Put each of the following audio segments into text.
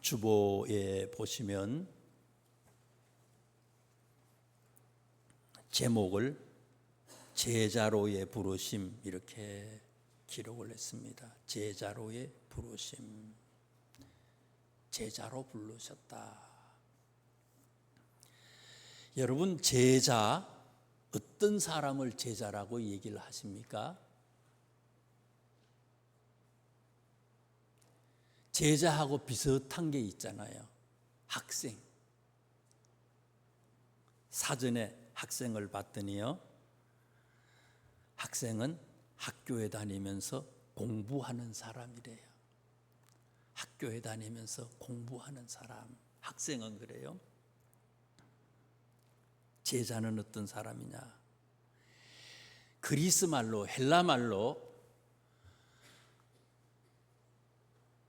주보에 보시면 제목을 제자로의 부르심 이렇게 기록을 했습니다. 제자로의 부르심, 제자로 부르셨다. 여러분, 제자, 어떤 사람을 제자라고 얘기를 하십니까? 제자하고 비슷한 게 있잖아요. 학생. 사전에 학생을 봤더니요, 학생은 학교에 다니면서 공부하는 사람이래요. 학교에 다니면서 공부하는 사람, 학생은 그래요. 제자는 어떤 사람이냐? 그리스 말로, 헬라 말로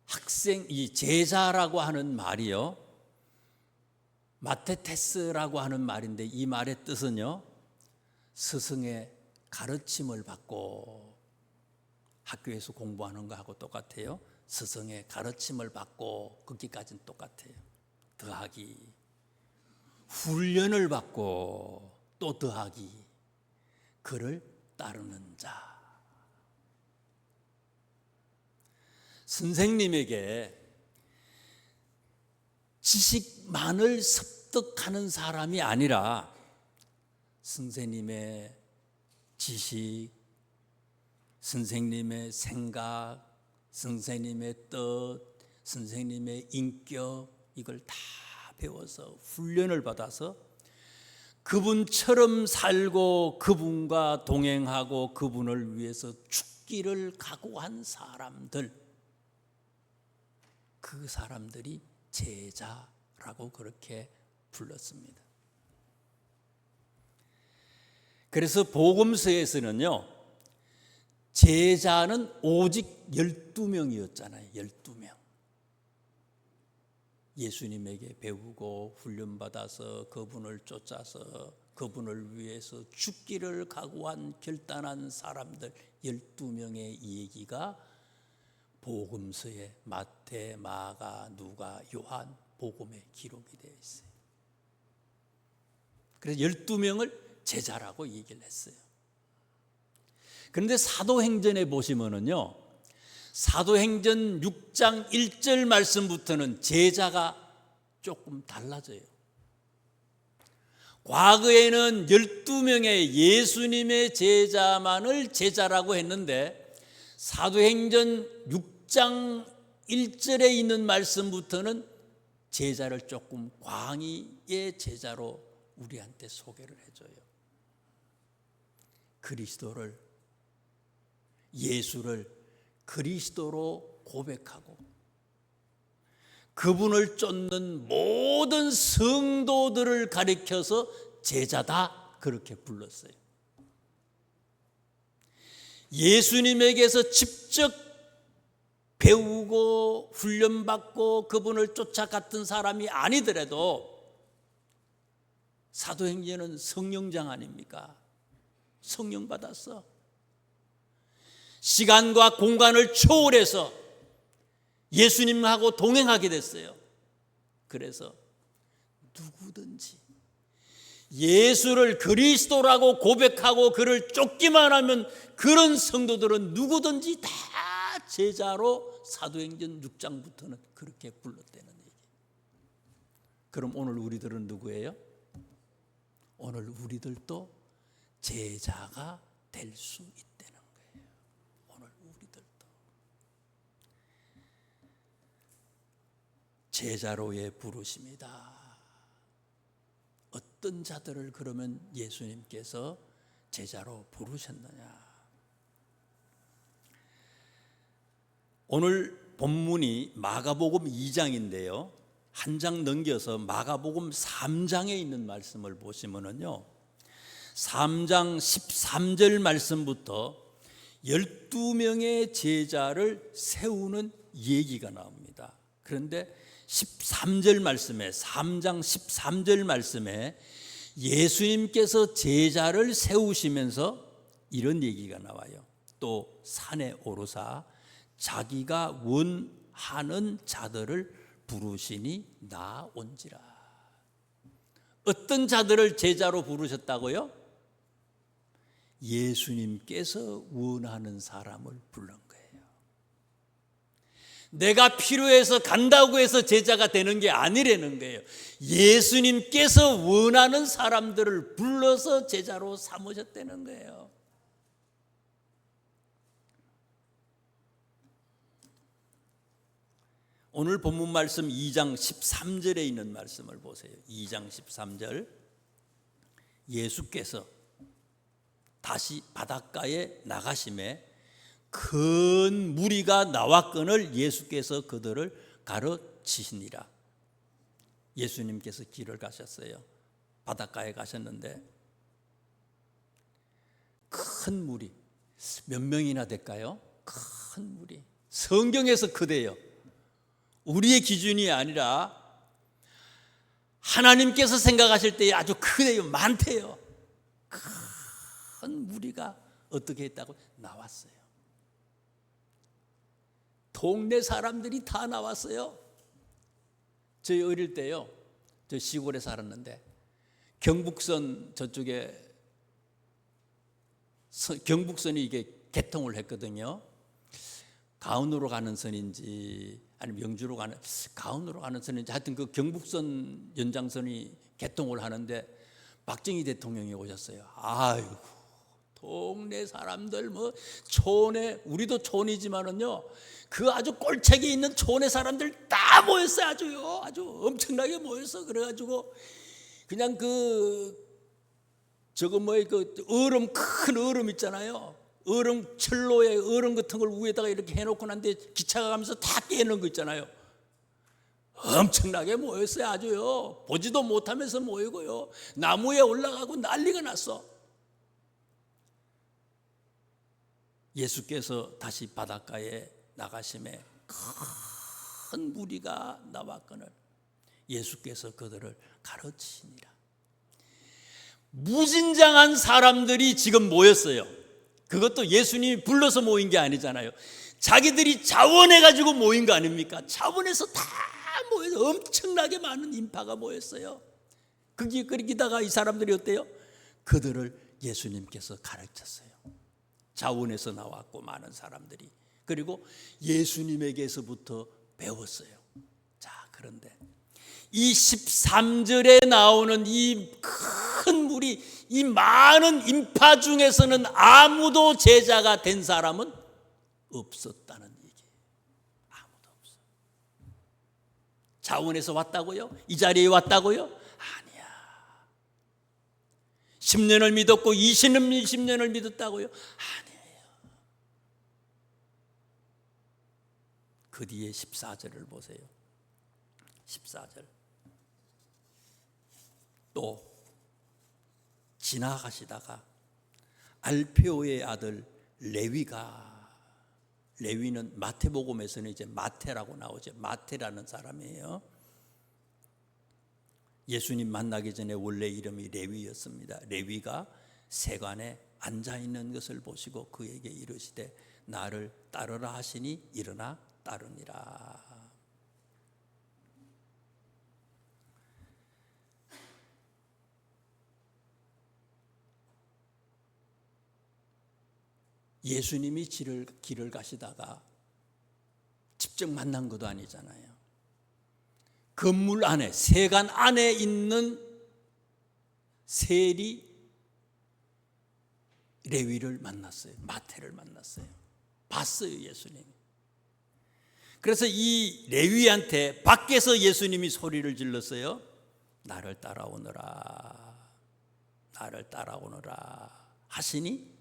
학생, 이 제자라고 하는 말이요, 마테테스라고 하는 말인데, 이 말의 뜻은요, 스승의 가르침을 받고, 학교에서 공부하는 거하고 똑같아요. 스승의 가르침을 받고, 거기까지는 똑같아요. 더하기, 훈련을 받고 또 더하기, 그를 따르는 자. 선생님에게 지식만을 습득하는 사람이 아니라 선생님의 지식, 선생님의 생각, 선생님의 뜻, 선생님의 인격, 이걸 다 배워서 훈련을 받아서 그분처럼 살고 그분과 동행하고 그분을 위해서 죽기를 각오한 사람들, 그 사람들이 제자라고 그렇게 불렀습니다. 그래서 복음서에서는요, 제자는 오직 12명이었잖아요. 12명. 예수님에게 배우고 훈련받아서 그분을 쫓아서 그분을 위해서 죽기를 각오한 결단한 사람들 12명의 얘기가 복음서에 마태, 마가, 누가, 요한 복음에 기록이 되어 있어요. 그래서 12명을 제자라고 얘기를 했어요. 그런데 사도행전에 보시면은요, 사도행전 6장 1절 말씀부터는 제자가 조금 달라져요. 과거에는 12명의 예수님의 제자만을 제자라고 했는데, 사도행전 6장 1절에 있는 말씀부터는 제자를 조금 광의의 제자로 우리한테 소개를 해줘요. 그리스도를, 예수를 그리스도로 고백하고 그분을 쫓는 모든 성도들을 가리켜서 제자다 그렇게 불렀어요. 예수님에게서 직접 배우고 훈련받고 그분을 쫓아갔던 사람이 아니더라도 사도행전은 성령장 아닙니까? 성령 받았어. 시간과 공간을 초월해서 예수님하고 동행하게 됐어요. 그래서 누구든지 예수를 그리스도라고 고백하고 그를 쫓기만 하면 그런 성도들은 누구든지 다 제자로 사도행전 6장부터는 그렇게 불렀다는 얘기예요. 그럼 오늘 우리들은 누구예요? 오늘 우리들도 제자가 될 수 있다는 거예요. 오늘 우리들도 제자로의 부르심이다. 어떤 자들을 그러면 예수님께서 제자로 부르셨느냐? 오늘 본문이 마가복음 2장인데요. 한 장 넘겨서 마가복음 3장에 있는 말씀을 보시면은요, 3장 13절 말씀부터 12명의 제자를 세우는 얘기가 나옵니다. 그런데 13절 말씀에, 3장 13절 말씀에 예수님께서 제자를 세우시면서 이런 얘기가 나와요. 또 산에 오르사 자기가 원하는 자들을 부르시니 나온지라. 어떤 자들을 제자로 부르셨다고요? 예수님께서 원하는 사람을 부른 거예요. 내가 필요해서 간다고 해서 제자가 되는 게 아니라는 거예요. 예수님께서 원하는 사람들을 불러서 제자로 삼으셨다는 거예요. 오늘 본문 말씀 2장 13절에 있는 말씀을 보세요. 2장 13절. 예수께서 다시 바닷가에 나가심에 큰 무리가 나왔거늘 예수께서 그들을 가르치시니라. 예수님께서 길을 가셨어요. 바닷가에 가셨는데 큰 무리, 몇 명이나 될까요? 큰 무리. 성경에서 크대요. 우리의 기준이 아니라 하나님께서 생각하실 때 아주 크대요. 많대요. 큰 무리가 어떻게 했다고? 나왔어요. 동네 사람들이 다 나왔어요. 저희 어릴 때요, 저 시골에 살았는데 경북선 저쪽에 경북선이 이게 개통을 했거든요. 가운으로 가는 선인지 아니면 영주로 가는, 가운으로 가는 선인지 하여튼 그 경북선 연장선이 개통을 하는데 박정희 대통령이 오셨어요. 아이고, 동네 사람들 뭐 촌에, 우리도 촌이지만은요, 그 아주 꼴책에 있는 촌의 사람들 다 모였어요. 아주요, 아주 엄청나게 모였어. 그래가지고 그냥 저거 그 얼음, 큰 얼음 있잖아요. 얼음, 철로에 얼음 같은 걸 위에다가 이렇게 해놓고 난데 기차가 가면서 다 깨는 거 있잖아요. 엄청나게 모였어요. 아주요. 보지도 못하면서 모이고요. 나무에 올라가고 난리가 났어. 예수께서 다시 바닷가에 나가심에 큰 무리가 나왔거늘 예수께서 그들을 가르치시니라. 무진장한 사람들이 지금 모였어요. 그것도 예수님이 불러서 모인 게 아니잖아요. 자기들이 자원해가지고 모인 거 아닙니까? 자원해서 다 모여서 엄청나게 많은 인파가 모였어요. 거기다가 이 사람들이 어때요? 그들을 예수님께서 가르쳤어요. 자원에서 나왔고 많은 사람들이. 그리고 예수님에게서부터 배웠어요. 자, 그런데 이 13절에 나오는 이 큰 무리, 이 많은 인파 중에서는 아무도 제자가 된 사람은 없었다는 얘기예요. 아무도 없어요. 자원에서 왔다고요? 이 자리에 왔다고요? 아니야. 10년을 믿었고 20년을 믿었다고요? 아니에요. 그 뒤에 14절을 보세요. 14절. 또 지나가시다가 알페오의 아들 레위는 마태복음에서는 이제 마태라고 나오죠. 마태라는 사람이에요. 예수님 만나기 전에 원래 이름이 레위였습니다. 레위가 세관에 앉아 있는 것을 보시고 그에게 이르시되 나를 따르라 하시니 일어나 따르니라. 예수님이 길을 가시다가 직접 만난 것도 아니잖아요. 건물 안에, 세관 안에 있는 세리 레위를 만났어요. 마태를 만났어요. 봤어요, 예수님이. 그래서 이 레위한테 밖에서 예수님이 소리를 질렀어요. 나를 따라오너라, 나를 따라오너라 하시니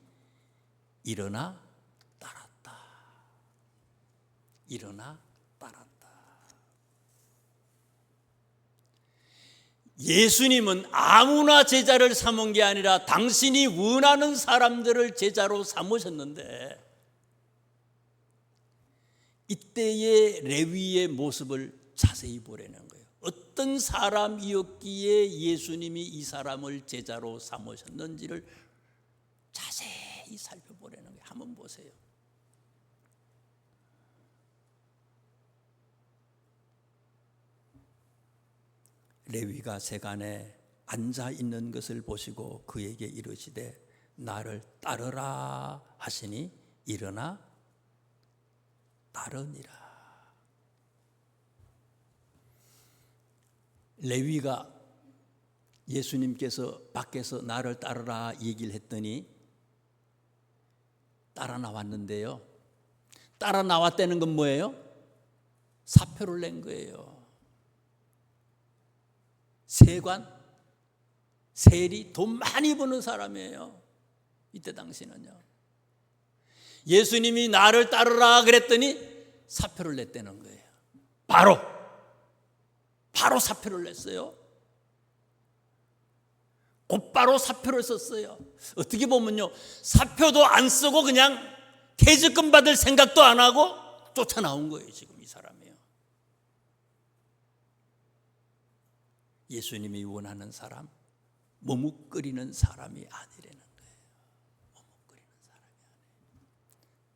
일어나 따랐다. 일어나 따랐다. 예수님은 아무나 제자를 삼은 게 아니라 당신이 원하는 사람들을 제자로 삼으셨는데 이때의 레위의 모습을 자세히 보려는 거예요. 어떤 사람이었기에 예수님이 이 사람을 제자로 삼으셨는지를 자세히 살펴보려는 거예요. 한번 보세요. 레위가 세간에 앉아 있는 것을 보시고 그에게 이르시되 나를 따르라 하시니 일어나 따르니라. 레위가 예수님께서 밖에서 나를 따르라 얘기를 했더니 따라 나왔는데요. 따라 나왔다는 건 뭐예요? 사표를 낸 거예요. 세관, 세리, 돈 많이 버는 사람이에요. 이때 당시는요. 예수님이 나를 따르라 그랬더니 사표를 냈다는 거예요. 바로 사표를 냈어요. 곧바로 사표를 썼어요. 어떻게 보면요, 사표도 안 쓰고 그냥 퇴직금 받을 생각도 안 하고 쫓아나온 거예요. 지금 이 사람이요. 예수님이 원하는 사람, 머뭇거리는 사람이 아니라는 거예요. 머뭇거리는 사람이 아니에요.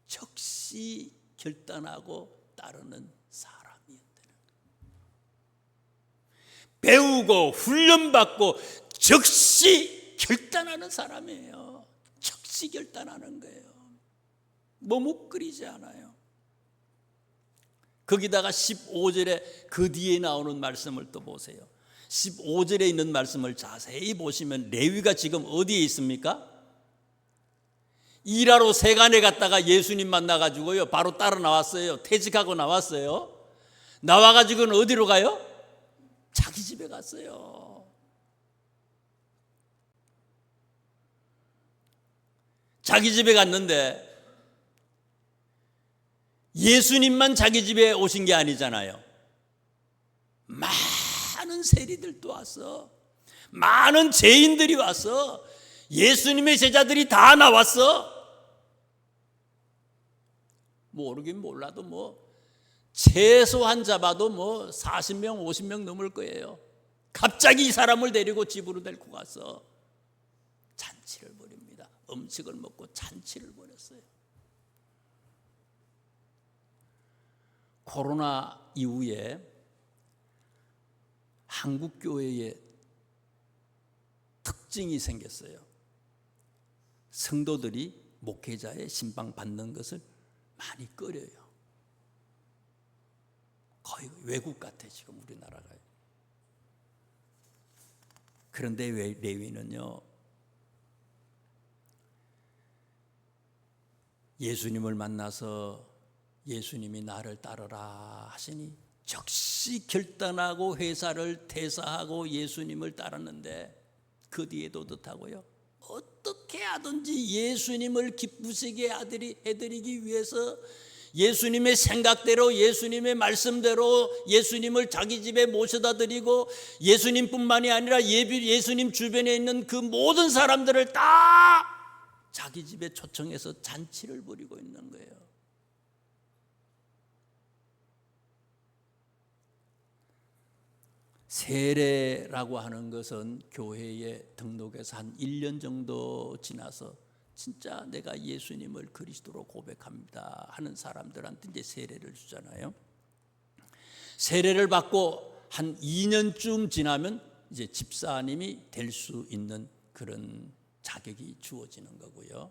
즉시 결단하고 따르는 사람이었다는 거예요. 배우고 훈련받고 즉시 결단하는 사람이에요. 즉시 결단하는 거예요. 머뭇거리지 않아요. 거기다가 15절에 그 뒤에 나오는 말씀을 또 보세요. 15절에 있는 말씀을 자세히 보시면 레위가 지금 어디에 있습니까? 일하러 세간에 갔다가 예수님 만나가지고요 바로 따라 나왔어요. 퇴직하고 나왔어요. 나와가지고는 어디로 가요? 자기 집에 갔어요. 자기 집에 갔는데 예수님만 자기 집에 오신 게 아니잖아요. 많은 세리들도 왔어. 많은 죄인들이 왔어. 예수님의 제자들이 다 나왔어. 모르긴 몰라도 최소한 잡아도 40명 50명 넘을 거예요. 갑자기 이 사람을 데리고 집으로 데리고 가서 잔치를 벌입니다. 음식을 먹고 잔치를 벌였어요. 코로나 이후에 한국 교회에 특징이 생겼어요. 성도들이 목회자의 신방 받는 것을 많이 꺼려요. 거의 외국 같아 지금 우리나라가. 그런데 레위는요, 예수님을 만나서 예수님이 나를 따르라 하시니 즉시 결단하고 회사를 퇴사하고 예수님을 따랐는데 그 뒤에도 어떻다고요? 어떻게 하든지 예수님을 기쁘시게 해드리기 위해서 예수님의 생각대로 예수님의 말씀대로 예수님을 자기 집에 모셔다 드리고 예수님뿐만이 아니라 예수님 주변에 있는 그 모든 사람들을 다 자기 집에 초청해서 잔치를 벌이고 있는 거예요. 세례라고 하는 것은 교회에 등록해서 한 1년 정도 지나서 진짜 내가 예수님을 그리스도로 고백합니다 하는 사람들한테 이제 세례를 주잖아요. 세례를 받고 한 2년쯤 지나면 이제 집사님이 될 수 있는 그런 자격이 주어지는 거고요.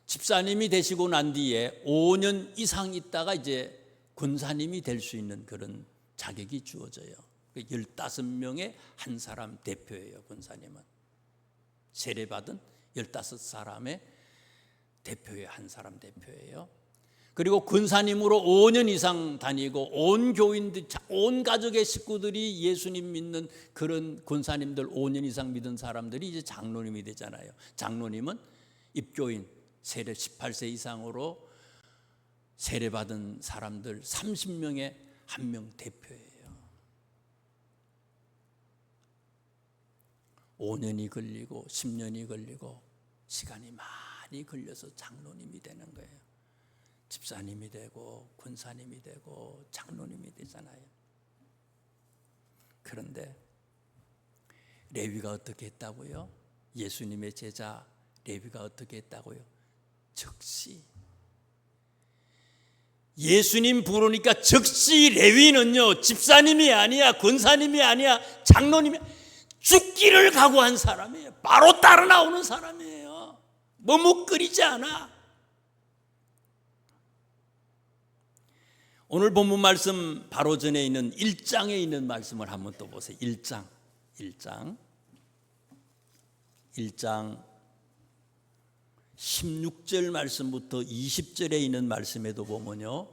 집사님이 되시고 난 뒤에 5년 이상 있다가 이제 권사님이 될 수 있는 그런 자격이 주어져요. 15명의 한 사람 대표예요. 권사님은 세례받은 15사람의 대표의 한 사람 대표예요. 그리고 권사님으로 5년 이상 다니고 온 교인들, 온 가족의 식구들이 예수님 믿는 그런 권사님들 5년 이상 믿은 사람들이 이제 장로님이 되잖아요. 장로님은 입교인 세례 18세 이상으로 세례받은 사람들 30명의 한 명 대표예요. 5년이 걸리고 10년이 걸리고 시간이 많이 걸려서 장로님이 되는 거예요. 집사님이 되고 권사님이 되고 장로님이 되잖아요. 그런데 레위가 어떻게 했다고요? 예수님의 제자 레위가 어떻게 했다고요? 즉시 예수님 부르니까 즉시 레위는요, 집사님이 아니야, 권사님이 아니야, 장로님이 죽기를 각오한 사람이에요. 바로 따라 나오는 사람이에요. 머뭇거리지 않아. 오늘 본문 말씀 바로 전에 있는 1장에 있는 말씀을 한번 또 보세요. 1장 16절 말씀부터 20절에 있는 말씀에도 보면요,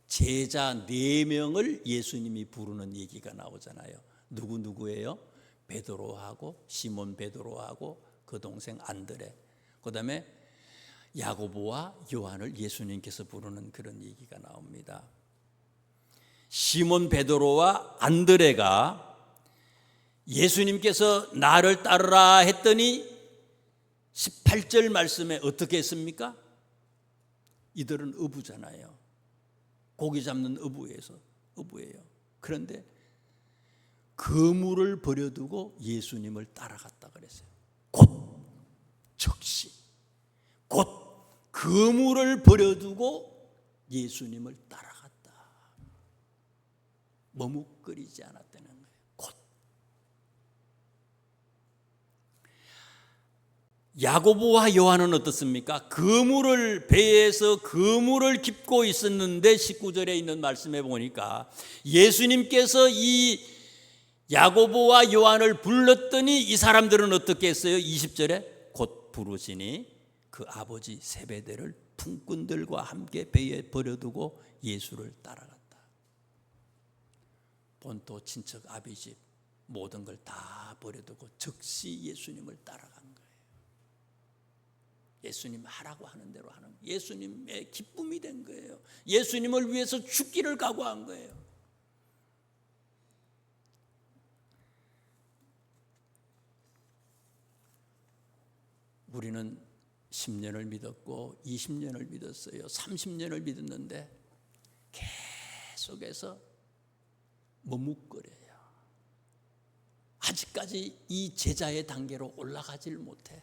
제자 4명을 예수님이 부르는 얘기가 나오잖아요. 누구예요? 베드로하고 시몬 베드로하고 그 동생 안드레, 그 다음에 야고보와 요한을 예수님께서 부르는 그런 얘기가 나옵니다. 시몬 베드로와 안드레가 예수님께서 나를 따르라 했더니 18절 말씀에 어떻게 했습니까? 이들은 어부잖아요. 고기 잡는 어부예요. 그런데 그물을 버려두고 예수님을 따라갔다 그랬어요. 곧 그물을 버려두고 예수님을 따라갔다. 머뭇거리지 않았다는 거예요. 야고보와 요한은 어떻습니까? 배에서 그물을 깁고 있었는데 19절에 있는 말씀에 보니까 예수님께서 이 야고보와 요한을 불렀더니 이 사람들은 어떻게 했어요? 20절에 곧 부르시니 그 아버지 세베대를 품꾼들과 함께 배에 버려두고 예수를 따라갔다. 본토 친척 아비집 모든 걸 다 버려두고 즉시 예수님을 따라간 거예요. 예수님 하라고 하는 대로 하는 거예요. 예수님의 기쁨이 된 거예요. 예수님을 위해서 죽기를 각오한 거예요. 우리는 10년을 믿었고 20년을 믿었어요. 30년을 믿었는데 계속해서 머뭇거려요. 아직까지 이 제자의 단계로 올라가질 못해.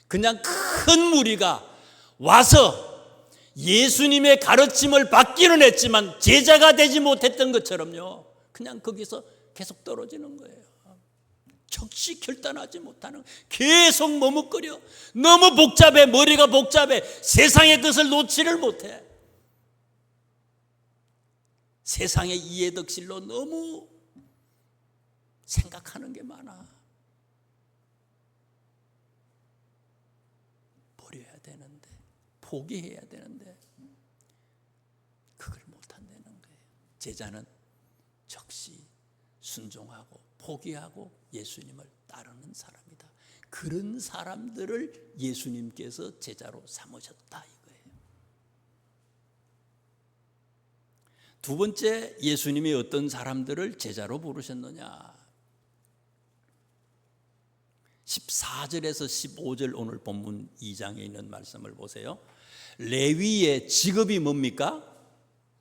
그냥 큰 무리가 와서 예수님의 가르침을 받기는 했지만 제자가 되지 못했던 것처럼요, 그냥 거기서 계속 떨어지는 거예요. 적시 결단하지 못하는, 계속 머뭇거려. 너무 복잡해. 머리가 복잡해. 세상의 것을 놓지를 못해. 세상의 이해덕실로 너무 생각하는 게 많아. 버려야 되는데, 포기해야 되는데 그걸 못한다는 거예요. 제자는 적시 순종하고 포기하고 예수님을 따르는 사람이다. 그런 사람들을 예수님께서 제자로 삼으셨다 이거예요. 두 번째, 예수님이 어떤 사람들을 제자로 부르셨느냐? 14절에서 15절 오늘 본문 2장에 있는 말씀을 보세요. 레위의 직업이 뭡니까?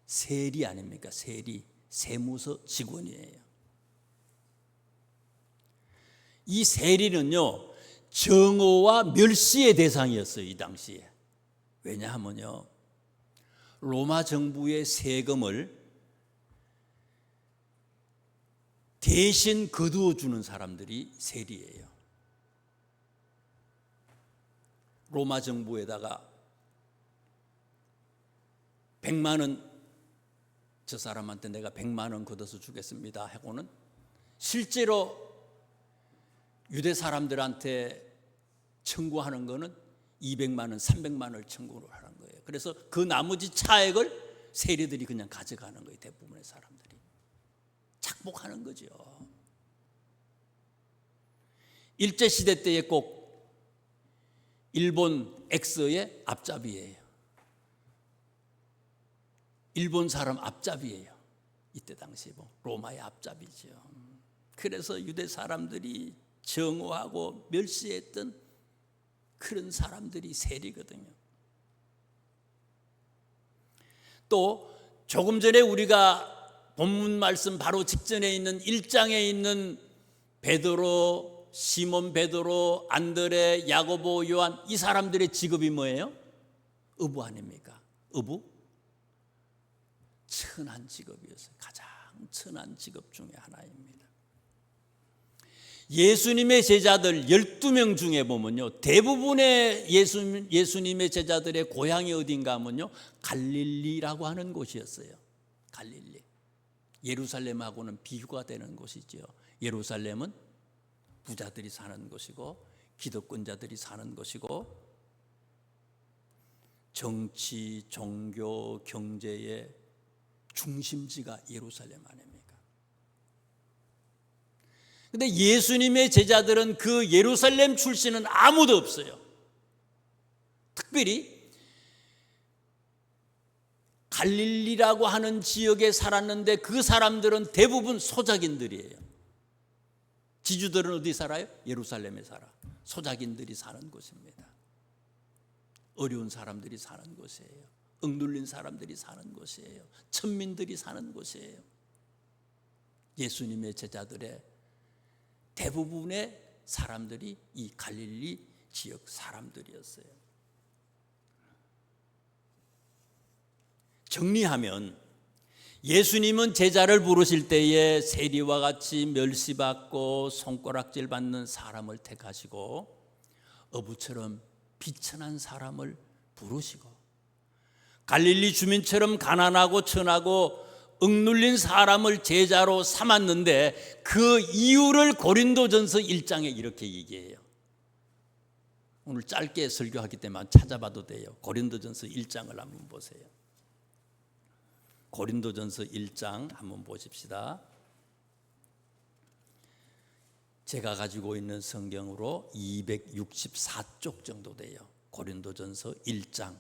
세리 아닙니까? 세리, 세무서 직원이에요. 이 세리는요, 정오와 멸시의 대상이었어요, 이 당시에. 왜냐하면요, 로마 정부의 세금을 대신 거두어 주는 사람들이 세리예요. 로마 정부에다가 100만 원, 저 사람한테 내가 100만 원 걷어서 주겠습니다 하고는 실제로 유대 사람들한테 청구하는 거는 200만 원, 300만 원을 청구를 하는 거예요. 그래서 그 나머지 차액을 세리들이 그냥 가져가는 거예요. 대부분의 사람들이 착복하는 거죠. 일제시대 때에 꼭 일본 엑스의 앞잡이예요. 일본 사람 앞잡이예요. 이때 당시 로마의 앞잡이죠. 그래서 유대 사람들이 정오하고 멸시했던 그런 사람들이 세리거든요. 또 조금 전에 우리가 본문 말씀 바로 직전에 있는 1장에 있는 베드로, 시몬 베드로, 안드레, 야고보, 요한, 이 사람들의 직업이 뭐예요? 어부 아닙니까? 어부? 천한 직업이었어요. 가장 천한 직업 중에 하나입니다. 예수님의 제자들 12명 중에 보면요, 대부분의 예수님의 제자들의 고향이 어딘가 하면요, 갈릴리라고 하는 곳이었어요. 갈릴리. 예루살렘하고는 비교가 되는 곳이죠. 예루살렘은 부자들이 사는 곳이고 기득권자들이 사는 곳이고 정치, 종교, 경제의 중심지가 예루살렘 아닙니까? 근데 예수님의 제자들은 그 예루살렘 출신은 아무도 없어요. 특별히 갈릴리라고 하는 지역에 살았는데 그 사람들은 대부분 소작인들이에요. 지주들은 어디 살아요? 예루살렘에 살아. 소작인들이 사는 곳입니다. 어려운 사람들이 사는 곳이에요. 억눌린 사람들이 사는 곳이에요. 천민들이 사는 곳이에요. 예수님의 제자들의 대부분의 사람들이 이 갈릴리 지역 사람들이었어요. 정리하면 예수님은 제자를 부르실 때에 세리와 같이 멸시받고 손가락질 받는 사람을 택하시고 어부처럼 비천한 사람을 부르시고 갈릴리 주민처럼 가난하고 천하고 억눌린 사람을 제자로 삼았는데 그 이유를 고린도전서 1장에 이렇게 얘기해요. 오늘 짧게 설교하기 때문에 찾아봐도 돼요. 고린도전서 1장을 한번 보세요. 고린도전서 1장 한번 보십시다. 제가 가지고 있는 성경으로 264쪽 정도 돼요. 고린도전서 1장.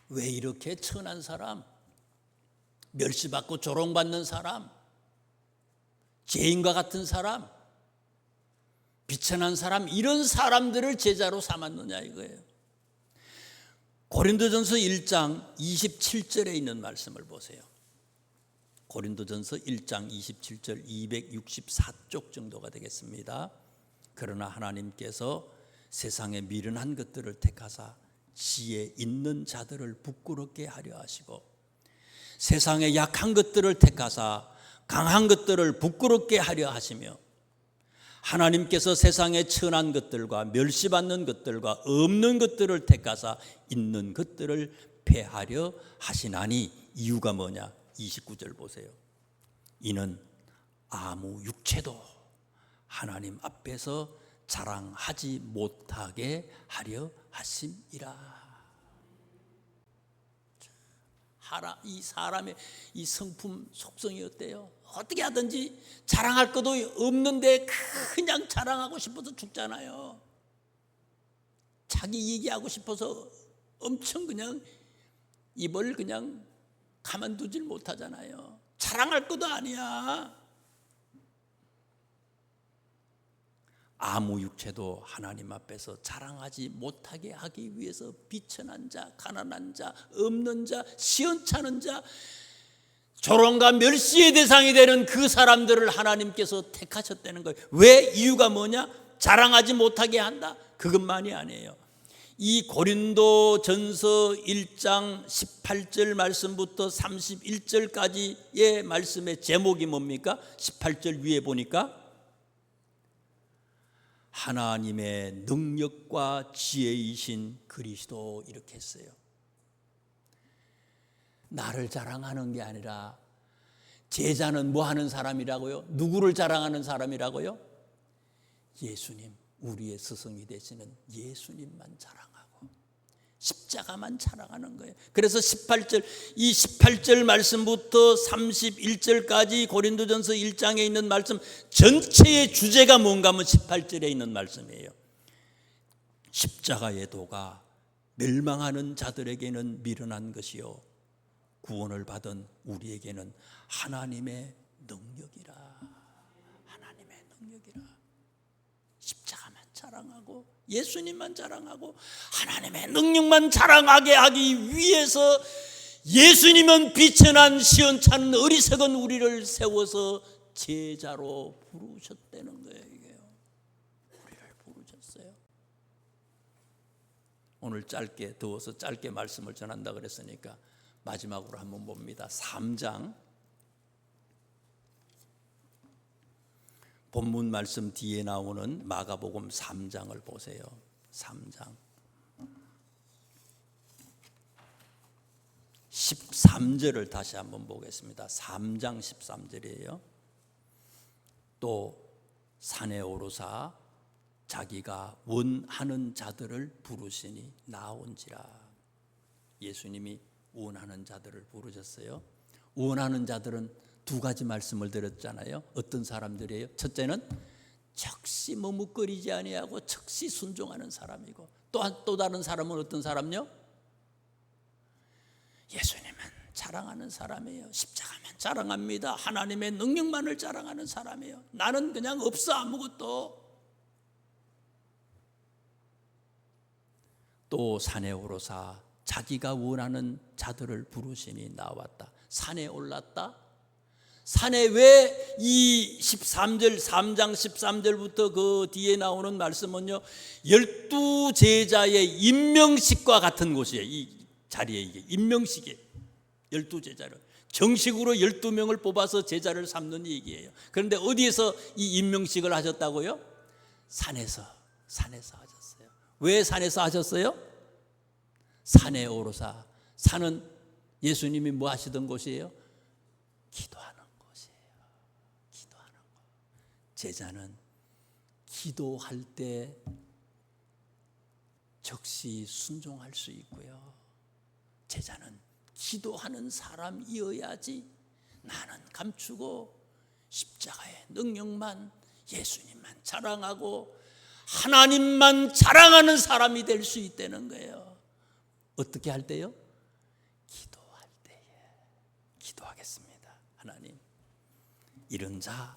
왜 이렇게 천한 사람, 멸시받고 조롱받는 사람, 죄인과 같은 사람, 비천한 사람, 이런 사람들을 제자로 삼았느냐 이거예요. 고린도전서 1장 27절에 있는 말씀을 보세요. 고린도전서 1장 27절 264쪽 정도가 되겠습니다. 그러나 하나님께서 세상의 미련한 것들을 택하사 지혜 있는 자들을 부끄럽게 하려 하시고 세상의 약한 것들을 택하사 강한 것들을 부끄럽게 하려 하시며 하나님께서 세상의 천한 것들과 멸시받는 것들과 없는 것들을 택하사 있는 것들을 폐하려 하시나니 이유가 뭐냐? 29절 보세요. 이는 아무 육체도 하나님 앞에서 자랑하지 못하게 하려 하심이라. 이 사람의 이 성품 속성이 어때요? 어떻게 하든지 자랑할 것도 없는데 그냥 자랑하고 싶어서 죽잖아요. 자기 얘기하고 싶어서 엄청 그냥 입을 그냥 가만두질 못하잖아요. 자랑할 것도 아니야. 아무 육체도 하나님 앞에서 자랑하지 못하게 하기 위해서 비천한 자, 가난한 자, 없는 자, 시원찮은 자, 조롱과 멸시의 대상이 되는 그 사람들을 하나님께서 택하셨다는 거예요. 왜? 이유가 뭐냐? 자랑하지 못하게 한다? 그것만이 아니에요. 이 고린도전서 1장 18절 말씀부터 31절까지의 말씀의 제목이 뭡니까? 18절 위에 보니까 하나님의 능력과 지혜이신 그리스도 이렇게 했어요. 나를 자랑하는 게 아니라 제자는 뭐 하는 사람이라고요? 누구를 자랑하는 사람이라고요? 예수님, 우리의 스승이 되시는 예수님만 자랑하고 십자가만 자랑하는 거예요. 그래서 18절, 이 18절 말씀부터 31절까지 고린도전서 1장에 있는 말씀 전체의 주제가 뭔가 하면 18절에 있는 말씀이에요. 십자가의 도가 멸망하는 자들에게는 미련한 것이요 구원을 받은 우리에게는 하나님의 능력이라. 하나님의 능력이라. 십자가만 자랑하고 예수님만 자랑하고 하나님의 능력만 자랑하게 하기 위해서 예수님은 비천한 시원찮은 어리석은 우리를 세워서 제자로 부르셨다는 거예요. 이게요. 우리를 부르셨어요. 오늘 짧게 더워서 짧게 말씀을 전한다 그랬으니까 마지막으로 한번 봅니다. 3장 본문 말씀 뒤에 나오는 마가복음 3장을 보세요. 3장 13절을 다시 한번 보겠습니다. 3장 13절이에요. 또 산에 오르사 자기가 원하는 자들을 부르시니 나온지라. 예수님이 원하는 자들을 부르셨어요. 원하는 자들은 두 가지 말씀을 드렸잖아요. 어떤 사람들이에요? 첫째는 즉시 머뭇거리지 아니하고 즉시 순종하는 사람이고, 또 다른 사람은 어떤 사람요? 예수님은 자랑하는 사람이에요. 십자가만 자랑합니다. 하나님의 능력만을 자랑하는 사람이에요. 나는 그냥 없어 아무것도. 또 산에 오르사 자기가 원하는 자들을 부르시니 나왔다. 산에 올랐다. 산에 왜 이 13절 3장 13절부터 그 뒤에 나오는 말씀은요, 12제자의 임명식과 같은 곳이에요. 이 자리에 이게 임명식이에요. 12제자를 정식으로 12명을 뽑아서 제자를 삼는 얘기예요. 그런데 어디에서 이 임명식을 하셨다고요? 산에서 하셨어요. 왜 산에서 하셨어요? 산에 오르사. 산은 예수님이 뭐 하시던 곳이에요? 기도하는 곳이에요. 기도하는 곳. 제자는 기도할 때 즉시 순종할 수 있고요. 제자는 기도하는 사람이어야지 나는 감추고 십자가의 능력만, 예수님만 자랑하고 하나님만 자랑하는 사람이 될 수 있다는 거예요. 어떻게 할 때요? 기도할 때에. 기도하겠습니다. 하나님, 이런 자